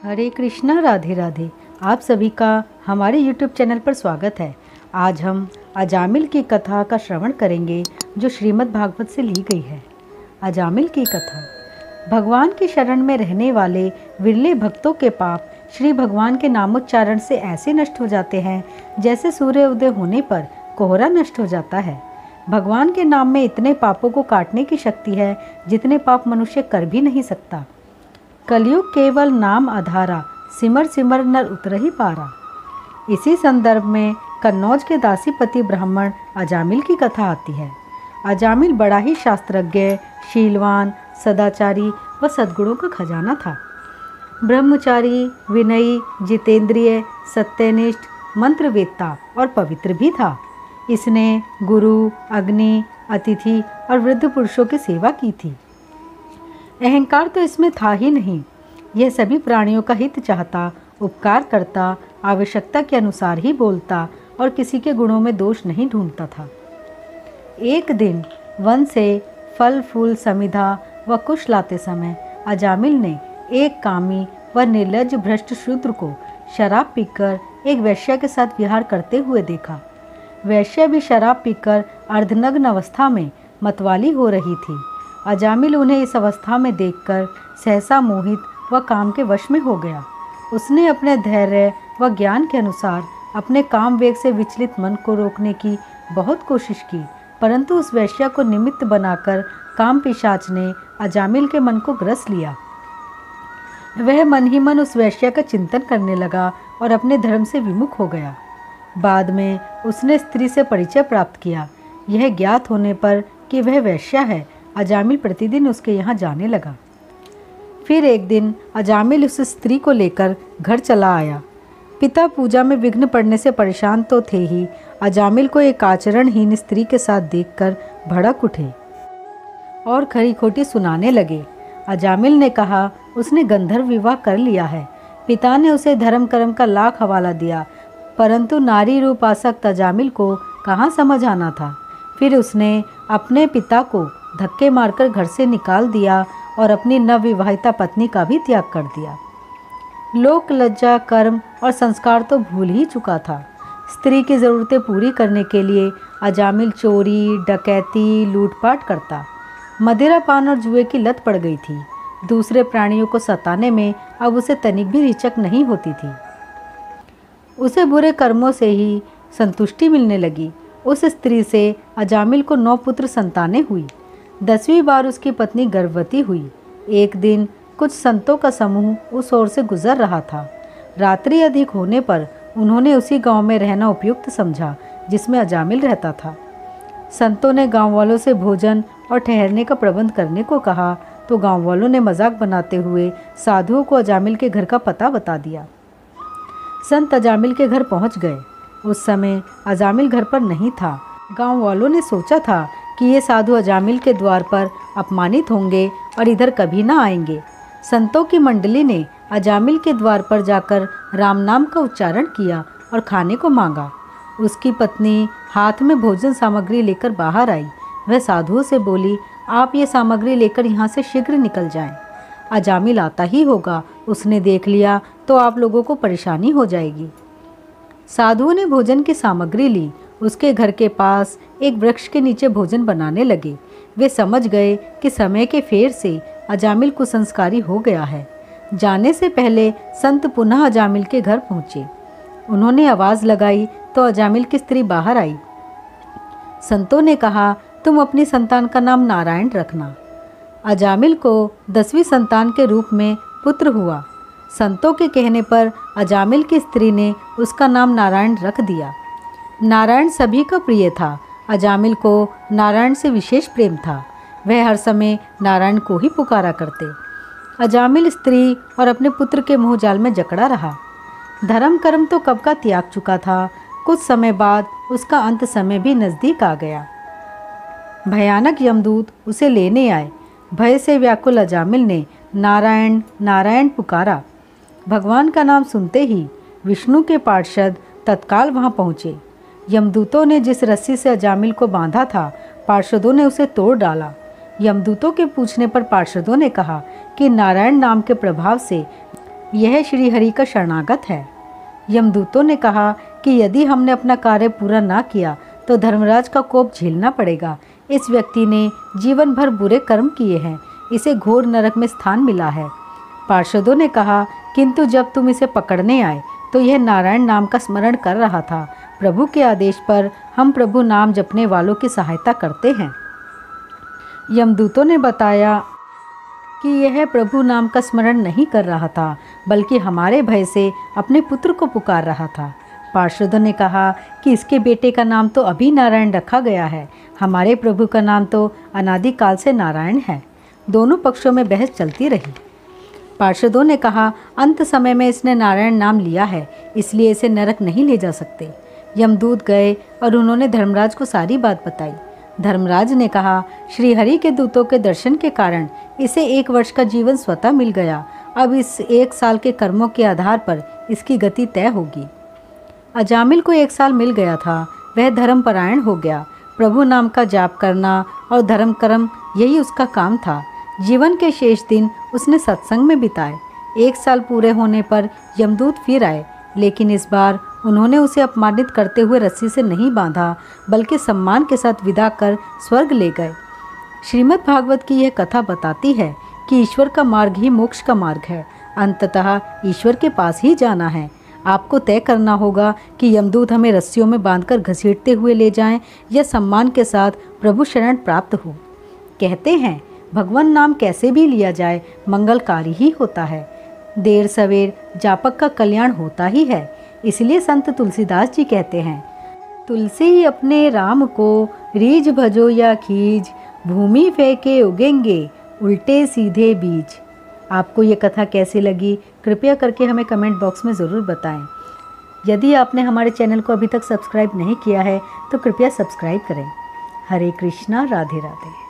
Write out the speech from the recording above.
हरे कृष्णा, राधे राधे। आप सभी का हमारे YouTube चैनल पर स्वागत है। आज हम अजामिल की कथा का श्रवण करेंगे जो श्रीमद् भागवत से ली गई है। अजामिल की कथा। भगवान की शरण में रहने वाले विरले भक्तों के पाप श्री भगवान के नामोच्चारण से ऐसे नष्ट हो जाते हैं जैसे सूर्य उदय होने पर कोहरा नष्ट हो जाता है। भगवान के नाम में इतने पापों को काटने की शक्ति है जितने पाप मनुष्य कर भी नहीं सकता। कलयुग केवल नाम आधारा, सिमर सिमर नर उतर ही पारा। इसी संदर्भ में कन्नौज के दासीपति ब्राह्मण अजामिल की कथा आती है। अजामिल बड़ा ही शास्त्रज्ञ, शीलवान, सदाचारी व सद्गुणों का खजाना था। ब्रह्मचारी, विनयी, जितेंद्रिय, सत्यनिष्ठ, मंत्रवेत्ता और पवित्र भी था। इसने गुरु, अग्नि, अतिथि और वृद्ध पुरुषों की सेवा की थी। अहंकार तो इसमें था ही नहीं। यह सभी प्राणियों का हित चाहता, उपकार करता, आवश्यकता के अनुसार ही बोलता और किसी के गुणों में दोष नहीं ढूंढता था। एक दिन वन से फल फूल समिधा व कुश लाते समय अजामिल ने एक कामी व निर्लज्ज भ्रष्ट शूद्र को शराब पीकर एक वैश्या के साथ विहार करते हुए देखा। वैश्या भी शराब पीकर अर्धनग्न अवस्था में मतवाली हो रही थी। अजामिल उन्हें इस अवस्था में देखकर सहसा मोहित व काम के वश में हो गया। उसने अपने धैर्य व ज्ञान के अनुसार अपने काम वेग से विचलित मन को रोकने की बहुत कोशिश की, परंतु उस वैश्या को निमित्त बनाकर काम पिशाच ने अजामिल के मन को ग्रस लिया। वह मन ही मन उस वैश्या का चिंतन करने लगा और अपने धर्म से विमुख हो गया। बाद में उसने स्त्री से परिचय प्राप्त किया। यह ज्ञात होने पर कि वह वैश्या है, अजामिल प्रतिदिन उसके यहाँ जाने लगा। फिर एक दिन अजामिल उस स्त्री को लेकर घर चला आया। पिता पूजा में विघ्न पड़ने से परेशान तो थे ही, अजामिल को एक आचरणहीन स्त्री के साथ देखकर भड़क उठे और खरी खोटी सुनाने लगे। अजामिल ने कहा उसने गंधर्व विवाह कर लिया है। पिता ने उसे धर्म कर्म का लाख हवाला दिया, परंतु नारी रूप आसक्त अजामिल को कहाँ समझ आना था। फिर उसने अपने पिता को धक्के मारकर घर से निकाल दिया और अपनी नवविवाहिता पत्नी का भी त्याग कर दिया। लोक लज्जा, कर्म और संस्कार तो भूल ही चुका था। स्त्री की ज़रूरतें पूरी करने के लिए अजामिल चोरी, डकैती, लूटपाट करता। मदिरा पान और जुए की लत पड़ गई थी। दूसरे प्राणियों को सताने में अब उसे तनिक भी हिचक नहीं होती थी। उसे बुरे कर्मों से ही संतुष्टि मिलने लगी। उस स्त्री से अजामिल को 9 पुत्र संतानें हुई। 10वीं बार उसकी पत्नी गर्भवती हुई। एक दिन कुछ संतों का समूह उस ओर से गुजर रहा था। रात्रि अधिक होने पर उन्होंने उसी गांव में रहना उपयुक्त समझा जिसमें अजामिल रहता था। संतों ने गांव वालों से भोजन और ठहरने का प्रबंध करने को कहा तो गांव वालों ने मजाक बनाते हुए साधुओं को अजामिल के घर का पता बता दिया। संत अजामिल के घर पहुंच गए। उस समय अजामिल घर पर नहीं था। गांव वालों ने सोचा था कि ये साधु अजामिल के द्वार पर अपमानित होंगे और इधर कभी ना आएंगे। संतों की मंडली ने अजामिल के द्वार पर जाकर राम नाम का उच्चारण किया और खाने को मांगा। उसकी पत्नी हाथ में भोजन सामग्री लेकर बाहर आई। वह साधुओं से बोली, आप ये सामग्री लेकर यहाँ से शीघ्र निकल जाएं। अजामिल आता ही होगा, उसने देख लिया तो आप लोगों को परेशानी हो जाएगी। साधुओं ने भोजन की सामग्री ली। उसके घर के पास एक वृक्ष के नीचे भोजन बनाने लगे। वे समझ गए कि समय के फेर से अजामिल कुसंस्कारी हो गया है। जाने से पहले संत पुनः अजामिल के घर पहुँचे। उन्होंने आवाज़ लगाई तो अजामिल की स्त्री बाहर आई। संतों ने कहा, तुम अपनी संतान का नाम नारायण रखना। अजामिल को 10वीं संतान के रूप में पुत्र हुआ। संतों के कहने पर अजामिल की स्त्री ने उसका नाम नारायण रख दिया। नारायण सभी का प्रिय था। अजामिल को नारायण से विशेष प्रेम था। वह हर समय नारायण को ही पुकारा करते। अजामिल स्त्री और अपने पुत्र के मोह जाल में जकड़ा रहा। धर्म कर्म तो कब का त्याग चुका था। कुछ समय बाद उसका अंत समय भी नज़दीक आ गया। भयानक यमदूत उसे लेने आए। भय से व्याकुल अजामिल ने नारायण नारायण पुकारा। भगवान का नाम सुनते ही विष्णु के पार्षद तत्काल वहां पहुंचे। यमदूतों ने जिस रस्सी से अजामिल को बांधा था, पार्षदों ने उसे तोड़ डाला। यमदूतों के पूछने पर पार्षदों ने कहा कि नारायण नाम के प्रभाव से यह श्री हरि का शरणागत है। यमदूतों ने कहा कि यदि हमने अपना कार्य पूरा ना किया तो धर्मराज का कोप झेलना पड़ेगा। इस व्यक्ति ने जीवन भर बुरे कर्म किए हैं, इसे घोर नरक में स्थान मिला है। पार्षदों ने कहा, किंतु जब तुम इसे पकड़ने आए तो यह नारायण नाम का स्मरण कर रहा था। प्रभु के आदेश पर हम प्रभु नाम जपने वालों की सहायता करते हैं। यमदूतों ने बताया कि यह प्रभु नाम का स्मरण नहीं कर रहा था, बल्कि हमारे भय से अपने पुत्र को पुकार रहा था। पार्षदों ने कहा कि इसके बेटे का नाम तो अभी नारायण रखा गया है, हमारे प्रभु का नाम तो अनादिकाल से नारायण है। दोनों पक्षों में बहस चलती रही। पार्षदों ने कहा, अंत समय में इसने नारायण नाम लिया है, इसलिए इसे नरक नहीं ले जा सकते। यमदूत गए और उन्होंने धर्मराज को सारी बात बताई। धर्मराज ने कहा, श्री हरि के दूतों के दर्शन के कारण इसे 1 वर्ष का जीवन स्वतः मिल गया। अब इस 1 साल के कर्मों के आधार पर इसकी गति तय होगी। अजामिल को 1 साल मिल गया था। वह धर्मपरायण हो गया। प्रभु नाम का जाप करना और धर्म कर्म यही उसका काम था। जीवन के शेष दिन उसने सत्संग में बिताए। 1 साल पूरे होने पर यमदूत फिर आए, लेकिन इस बार उन्होंने उसे अपमानित करते हुए रस्सी से नहीं बांधा, बल्कि सम्मान के साथ विदा कर स्वर्ग ले गए। श्रीमद् भागवत की यह कथा बताती है कि ईश्वर का मार्ग ही मोक्ष का मार्ग है। अंततः ईश्वर के पास ही जाना है। आपको तय करना होगा कि यमदूत हमें रस्सियों में बांधकर घसीटते हुए ले जाएं या सम्मान के साथ प्रभु शरण प्राप्त हो। कहते हैं, भगवान नाम कैसे भी लिया जाए मंगलकारी ही होता है। देर सवेर जापक का कल्याण होता ही है। इसलिए संत तुलसीदास जी कहते हैं, तुलसी अपने राम को रीझ भजो या खीज, भूमि फेंके उगेंगे उल्टे सीधे बीज। आपको ये कथा कैसी लगी कृपया करके हमें कमेंट बॉक्स में ज़रूर बताएं। यदि आपने हमारे चैनल को अभी तक सब्सक्राइब नहीं किया है तो कृपया सब्सक्राइब करें। हरे कृष्णा, राधे राधे।